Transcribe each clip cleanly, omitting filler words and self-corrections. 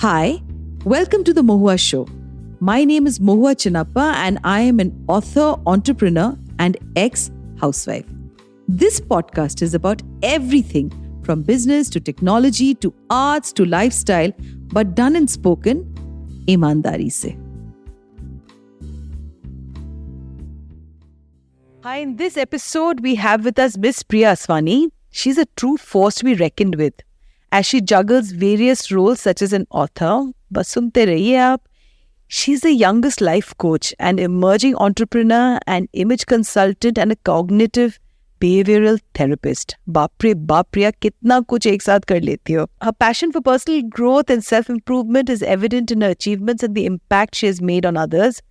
Hi, welcome to the Mohua show. My name is Mohua Chinnappa and I am an author, entrepreneur and ex-housewife. This podcast is about everything from business to technology to arts to lifestyle, but done and spoken ईमानदारी से. Hi, in this episode, we have with us Miss Priya Aswani. She's a true force to be reckoned with as she juggles various roles such as an author. Bas sunte rahiye aap. She's the youngest life coach, an emerging entrepreneur, an image consultant, and a cognitive behavioral therapist. Baap re baap, Priya, kitna kuch ek saath kar leti ho. Her passion for personal growth and self-improvement is evident in her achievements and the impact she has made on others.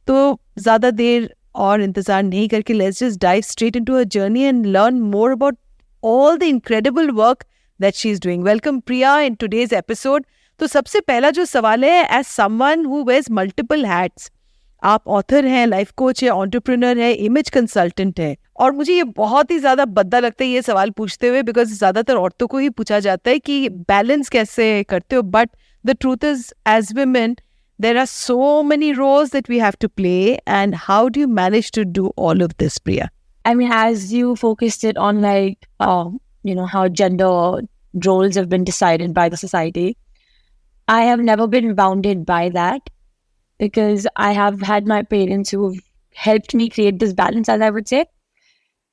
So, zyada der और इंतजार नहीं करके let's just dive straight into her journey and learn more about all the incredible work that she's doing. Welcome Priya in today's episode. तो सबसे पहला जो सवाल है, as someone who wears multiple hats, आप ऑथर हैं, लाइफ कोच है, entrepreneur है, इमेज कंसल्टेंट है, और मुझे ये बहुत ही ज्यादा भद्दा लगता है ये सवाल पूछते हुए, बिकॉज ज्यादातर औरतों को ही पूछा जाता है कि बैलेंस कैसे करते हो. But the truth is as women there are so many roles that we have to play, and how do you manage to do all of this, Priya? I mean, as you focused it on how gender roles have been decided by the society, I have never been bounded by that because I have had my parents who have helped me create this balance, as I would say.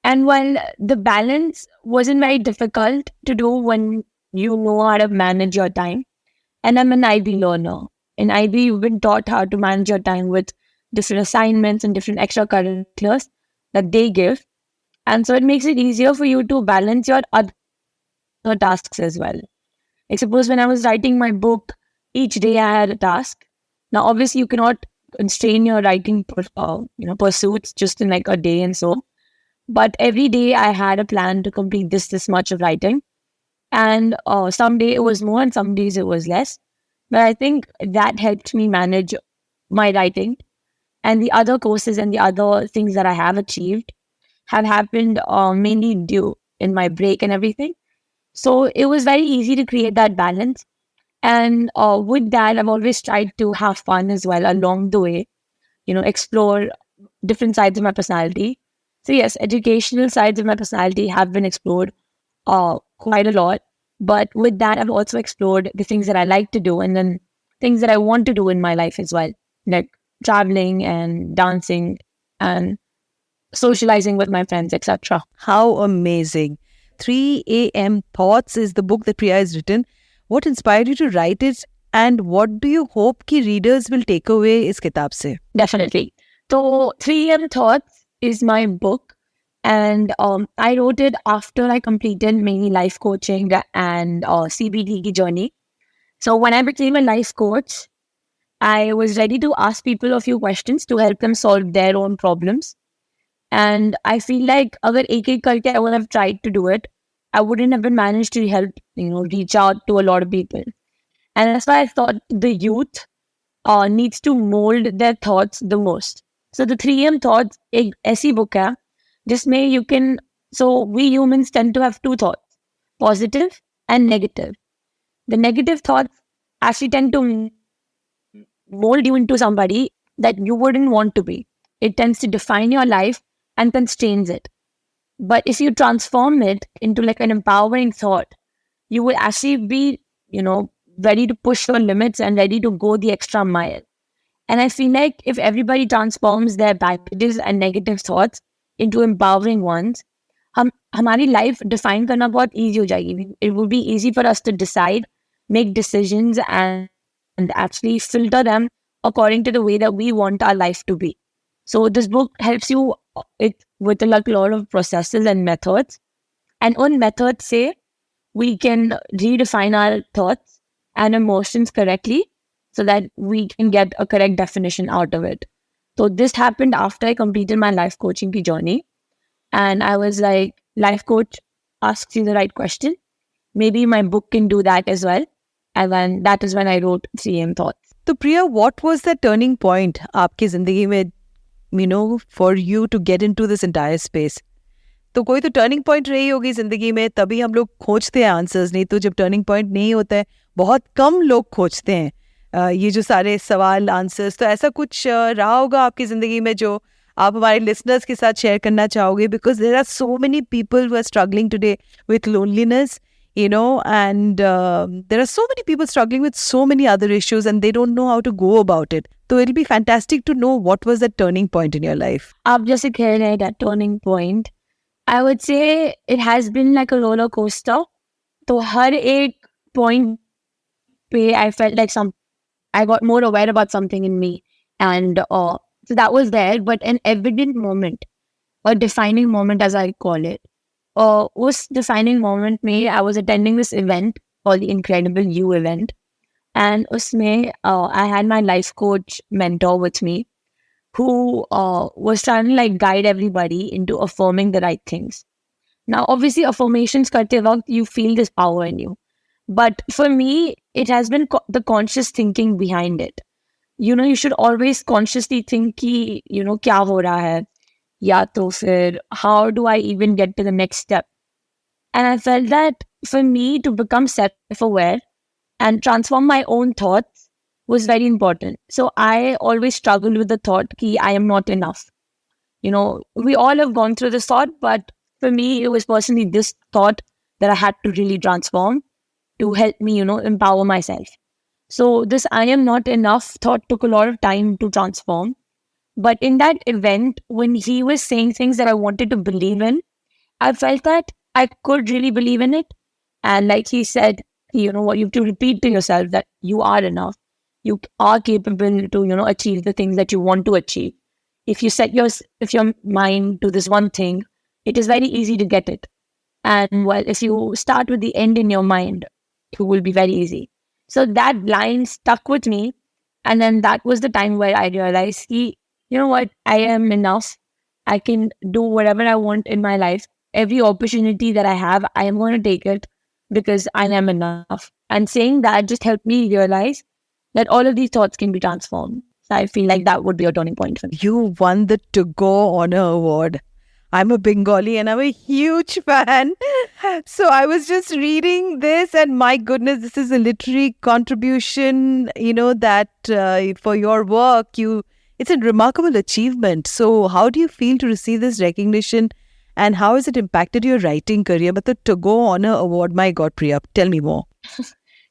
And while the balance wasn't very difficult to do when you know how to manage your time, and I'm an IB learner. In IB, you've been taught how to manage your time with different assignments and different extracurriculars that they give. And so it makes it easier for you to balance your other tasks as well. Like suppose when I was writing my book, each day I had a task. Now, obviously, you cannot constrain your writing pursuits just in like a day and so. But every day I had a plan to complete this much of writing. And some day it was more and some days it was less. But I think that helped me manage my writing, and the other courses and the other things that I have achieved have happened mainly due in my break and everything. So it was very easy to create that balance. And with that, I've always tried to have fun as well along the way, explore different sides of my personality. So yes, educational sides of my personality have been explored quite a lot. But with that, I've also explored the things that I like to do and then things that I want to do in my life as well, like traveling and dancing and socializing with my friends, etc. How amazing. 3 a.m. Thoughts is the book that Priya has written. What inspired you to write it, and what do you hope ki readers will take away is kitab se? Definitely. So 3 a.m. Thoughts is my book. And I wrote it after I completed mainly life coaching and CBT ki journey. So when I became a life coach, I was ready to ask people a few questions to help them solve their own problems. And I feel like agar ek karke I would have tried to do it, I wouldn't have been managed to help, reach out to a lot of people. And that's why I thought the youth needs to mold their thoughts the most. So the 3 a.m. Thoughts ek aisi book hai, जिसमें you can, so we humans tend to have two thoughts, positive and negative. The negative thoughts actually tend to mold you into somebody that you wouldn't want to be. It tends to define your life and constrains it. But if you transform it into like an empowering thought, you will actually be, ready to push your limits and ready to go the extra mile. And I feel like if everybody transforms their baggages and negative thoughts into empowering ones, हमारी life define करना बहुत easy हो जाएगी. It will be easy for us to decide, make decisions and actually filter them according to the way that we want our life to be. So this book helps you with a lot of processes and methods. And on methods say we can redefine our thoughts and emotions correctly so that we can get a correct definition out of it. So this happened after I completed my life coaching journey. And I was like, life coach asks you the right question. Maybe my book can do that as well. And then that is when I wrote 3 a.m. Thoughts. So Priya, what was the turning point आपकी जिंदगी में, for you to get into this entire space? तो कोई तो turning point रही होगी जिंदगी में, तभी हम लोग खोजते हैं आंसर्स. नहीं तो जब टर्निंग पॉइंट नहीं होता है, बहुत कम लोग खोजते हैं ये जो सारे सवाल आंसर्स। तो ऐसा कुछ रहा होगा आपकी ज़िंदगी में जो आप हमारे लिसनर्स के साथ शेयर करना चाहोगे, because there are so many people who are struggling today with loneliness, and there are so many people struggling with so many other issues and they don't know how to go about it. So it'll be fantastic to know what was the turning point in your life. आप जैसे कह रहे हैं that turning point, I would say it has been like a roller coaster. तो हर एक point पे I felt like I got more aware about something in me, and so that was there. But an evident moment, a defining moment, as I call it, was defining moment में I was attending this event called the Incredible You event, and उसमें I had my life coach mentor with me, who was trying to like guide everybody into affirming the right things. Now, obviously, affirmations करते वक्त you feel this power in you, but for me, it has been the conscious thinking behind it. You should always consciously think कि क्या हो रहा है, या तो फिर how do I even get to the next step? And I felt that for me to become self-aware and transform my own thoughts was very important. So I always struggled with the thought that I am not enough. We all have gone through this thought, but for me, it was personally this thought that I had to really transform to help me, empower myself. So this I am not enough thought took a lot of time to transform. But in that event, when he was saying things that I wanted to believe in, I felt that I could really believe in it. And like he said, what you have to repeat to yourself that you are enough. You are capable to, achieve the things that you want to achieve. If you set your mind to this one thing, it is very easy to get it. And well, if you start with the end in your mind, it will be very easy. So that line stuck with me. And then that was the time where I realized, you know what, I am enough. I can do whatever I want in my life. Every opportunity that I have, I am going to take it because I am enough. And saying that just helped me realize that all of these thoughts can be transformed. So I feel like that would be a turning point for me. You won the To Go Honor Award. I'm a Bengali and I'm a huge fan. So I was just reading this and my goodness, this is a literary contribution, that for your work, it's a remarkable achievement. So how do you feel to receive this recognition and how has it impacted your writing career? But the To Go Honor Award, my God, Priya, tell me more.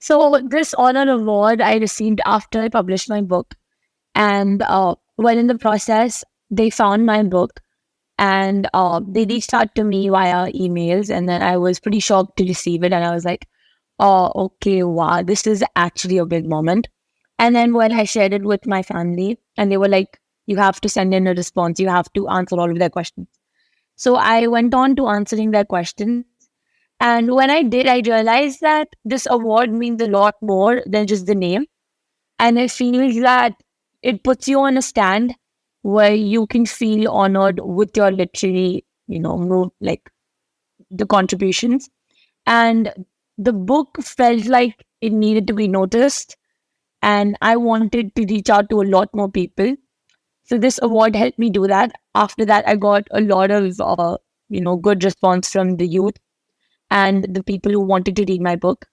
So this honor award I received after I published my book. And while in the process, they found my book and they reached out to me via emails. And then I was pretty shocked to receive it. And I was like, oh, okay, wow, this is actually a big moment. And then when I shared it with my family, and they were like, you have to send in a response. You have to answer all of their questions. So I went on to answering their questions. And when I did, I realized that this award means a lot more than just the name. And I feel that it puts you on a stand where you can feel honored with your literary, like the contributions. And the book felt like it needed to be noticed. And I wanted to reach out to a lot more people. So this award helped me do that. After that, I got a lot of, good response from the youth and the people who wanted to read my book.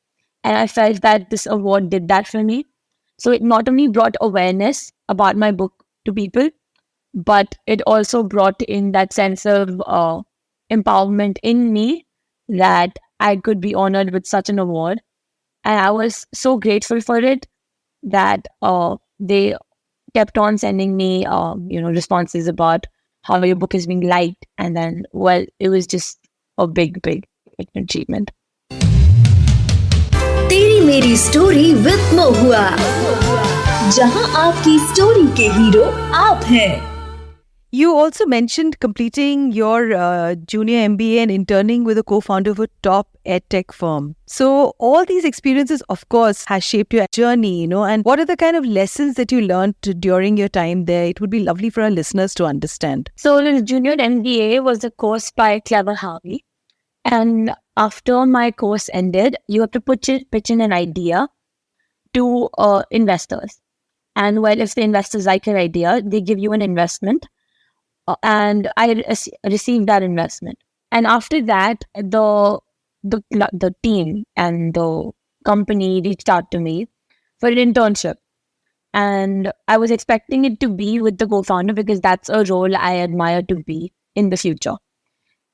And I felt that this award did that for me. So it not only brought awareness about my book to people, but it also brought in that sense of empowerment in me that I could be honored with such an award. And I was so grateful for it that they kept on sending me, responses about how your book is being liked. And then, well, it was just a big, big achievement. तेरी मेरी story with महुआ, जहां आपकी story के hero आप हैं. You also mentioned completing your junior MBA and interning with a co-founder of a top edtech firm. So all these experiences, of course, has shaped your journey, and what are the kind of lessons that you learned during your time there? It would be lovely for our listeners to understand. So the junior MBA was a course by Clever Harvey. And after my course ended, you have to pitch in an idea to investors. And well, if the investors like your idea, they give you an investment. And I received that investment. And after that, the team and the company reached out to me for an internship. And I was expecting it to be with the co-founder because that's a role I admire to be in the future.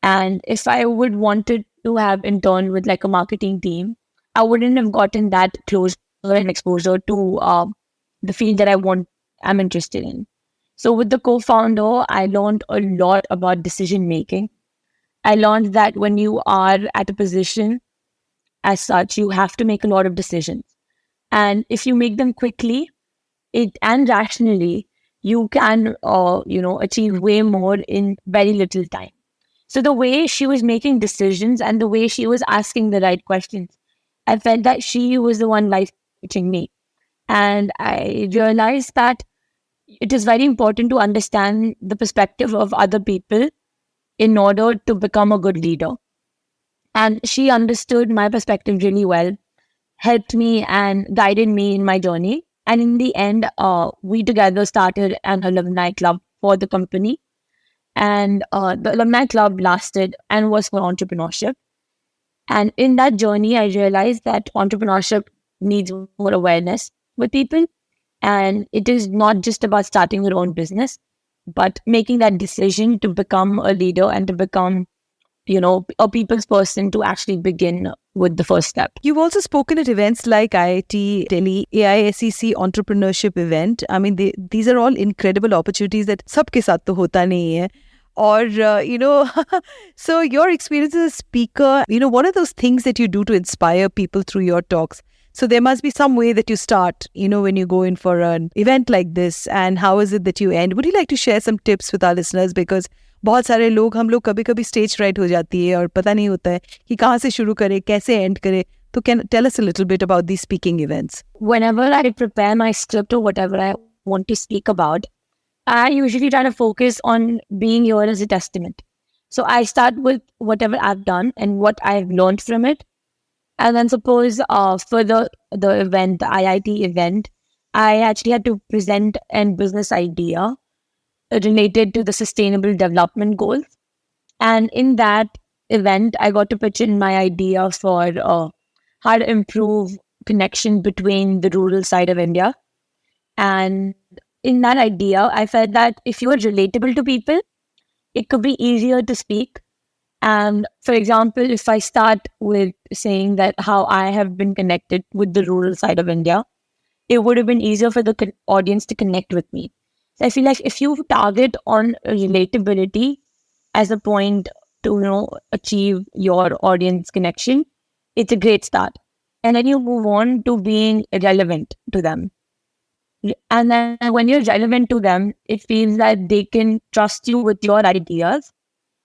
And if I would wanted to have interned with like a marketing team, I wouldn't have gotten that close and exposure to the field that I'm interested in. So with the co-founder, I learned a lot about decision making. I learned that when you are at a position as such, you have to make a lot of decisions. And if you make them quickly and rationally, you can, achieve way more in very little time. So the way she was making decisions and the way she was asking the right questions, I felt that she was the one life coaching me. And I realized that it is very important to understand the perspective of other people in order to become a good leader. And she understood my perspective really well, helped me and guided me in my journey. And in the end, we together started an alumni club for the company. And the alumni club lasted and was for entrepreneurship. And in that journey, I realized that entrepreneurship needs more awareness with people. And it is not just about starting your own business, but making that decision to become a leader and to become, a people's person to actually begin with the first step. You've also spoken at events like IIT Delhi, AISEC entrepreneurship event. I mean, these are all incredible opportunities that सबके साथ तो होता नहीं है. Or, so your experience as a speaker, what are those things that you do to inspire people through your talks? So there must be some way that you start, when you go in for an event like this, and how is it that you end? Would you like to share some tips with our listeners? Because बहुत सारे लोग हम लोग कभी-कभी stage fright हो जाती है और पता नहीं होता है कि कहाँ से शुरू करें, कैसे एंड करें. तो can tell us a little bit about these speaking events. Whenever I prepare my script or whatever I want to speak about, I usually try to focus on being here as a testament. So I start with whatever I've done and what I've learned from it. And then suppose for the event, the IIT event, I actually had to present a business idea related to the sustainable development goals. And in that event, I got to pitch in my idea for how to improve connection between the rural side of India. And in that idea, I felt that if you are relatable to people, it could be easier to speak. And for example, if I start with saying that how I have been connected with the rural side of India, it would have been easier for the audience to connect with me. So I feel like if you target on relatability as a point to achieve your audience connection, it's a great start. And then you move on to being relevant to them. And then when you're relevant to them, it feels that they can trust you with your ideas.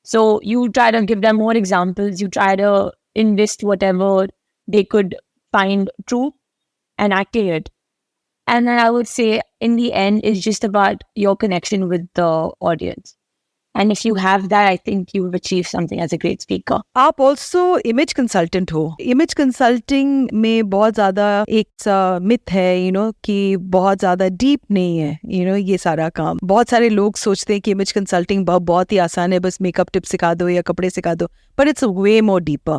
So you try to give them more examples. You try to enlist whatever they could find true and accurate. And then I would say in the end, it's just about your connection with the audience. And if you have that, I think you've achieved something as a great speaker. आप also image consultant हो. Image consulting में बहुत ज़्यादा एक myth है, कि बहुत ज़्यादा deep नहीं है, ये सारा काम. बहुत सारे लोग सोचते हैं कि image consulting बहुत ही आसान है, बस makeup tips सिखा दो या कपड़े सिखा दो. But it's way more deeper,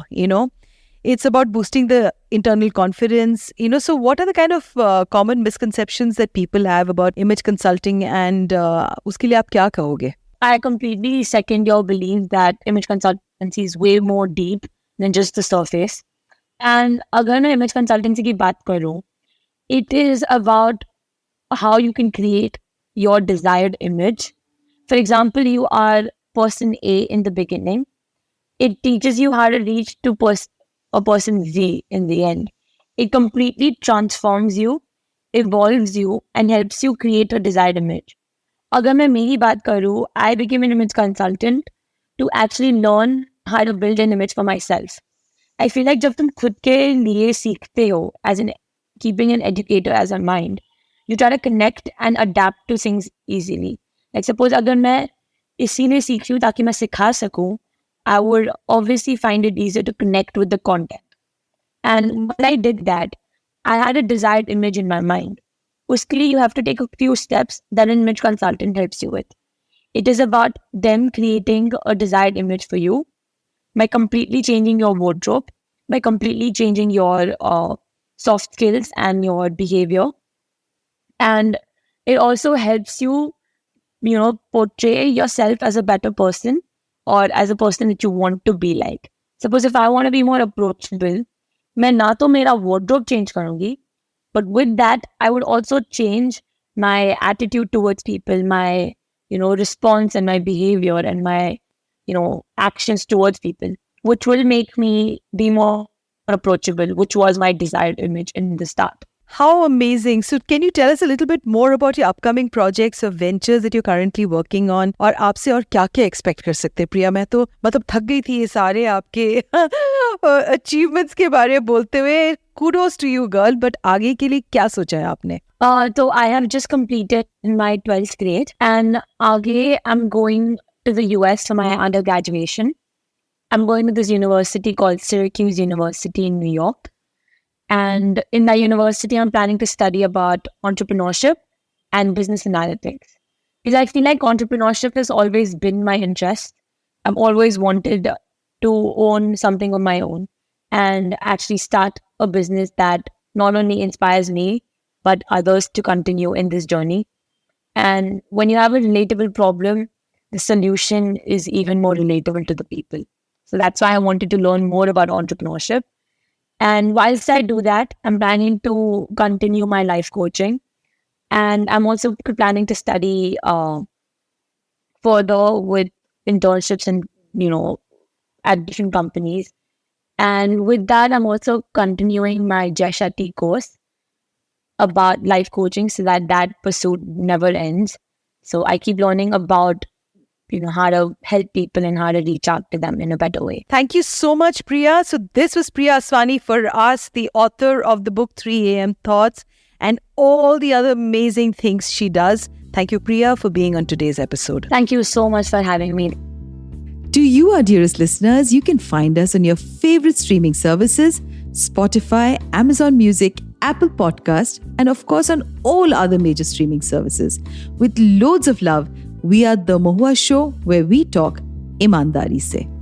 It's about boosting the internal confidence, So what are the kind of common misconceptions that people have about image consulting, and उसके लिए आप क्या कहोगे? I completely second your belief that image consultancy is way more deep than just the surface. And अगर मैं image consultancy की बात करूँ, it is about how you can create your desired image. For example, you are person A in the beginning. It teaches you how to reach to a person Z in the end. It completely transforms you, evolves you, and helps you create a desired image. अगर मैं मेरी बात करूँ, I became an image consultant to actually learn how to build an image for myself. I feel like जब तुम खुद के लिए सीखते हो, as in keeping an educator as a mind, you try to connect and adapt to things easily. Like suppose अगर मैं इसीलिए सीख रही हूँ ताकि मैं सिखा सकूँ, I would obviously find it easier to connect with the content. And when I did that, I had a desired image in my mind. Uskili, you have to take a few steps that an image consultant helps you with. It is about them creating a desired image for you by completely changing your wardrobe, by completely changing your soft skills and your behavior. And it also helps you, portray yourself as a better person or as a person that you want to be like. Suppose if I want to be more approachable, मैं ना तो मेरा wardrobe change करूँगी, but with that, I would also change my attitude towards people, my, response and my behavior and my, actions towards people, which will make me be more approachable, which was my desired image in the start. How amazing. So can you tell us a little bit more about your upcoming projects or ventures that you're currently working on? और आपसे और क्या-क्या expect कर सकते हैं प्रिया? मैं तो मतलब थक गई थी ये सारे आपके achievements के बारे में बोलते हुए. Kudos to you, girl. But आगे के लिए क्या सोचा है आपने? So I have just completed my 12th grade and आगे I'm going to the US for my undergraduation. I'm going to this university called Syracuse University in New York. And in that university, I'm planning to study about entrepreneurship and business analytics. Because I feel like entrepreneurship has always been my interest. I've always wanted to own something of my own and actually start a business that not only inspires me, but others to continue in this journey. And when you have a relatable problem, the solution is even more relatable to the people. So that's why I wanted to learn more about entrepreneurship. And whilst I do that, I'm planning to continue my life coaching. And I'm also planning to study further with internships and, at different companies. And with that, I'm also continuing my Jashati course about life coaching so that pursuit never ends. So I keep learning about how to help people and how to reach out to them in a better way. Thank you so much, Priya. So this was Priya Aswani for us, the author of the book 3 a.m. Thoughts and all the other amazing things she does. Thank you, Priya, for being on today's episode. Thank you so much for having me. To you, our dearest listeners, you can find us on your favorite streaming services, Spotify, Amazon Music, Apple Podcast, and of course on all other major streaming services. With loads of love, we are The Mohua Show, where we talk ईमानदारी से.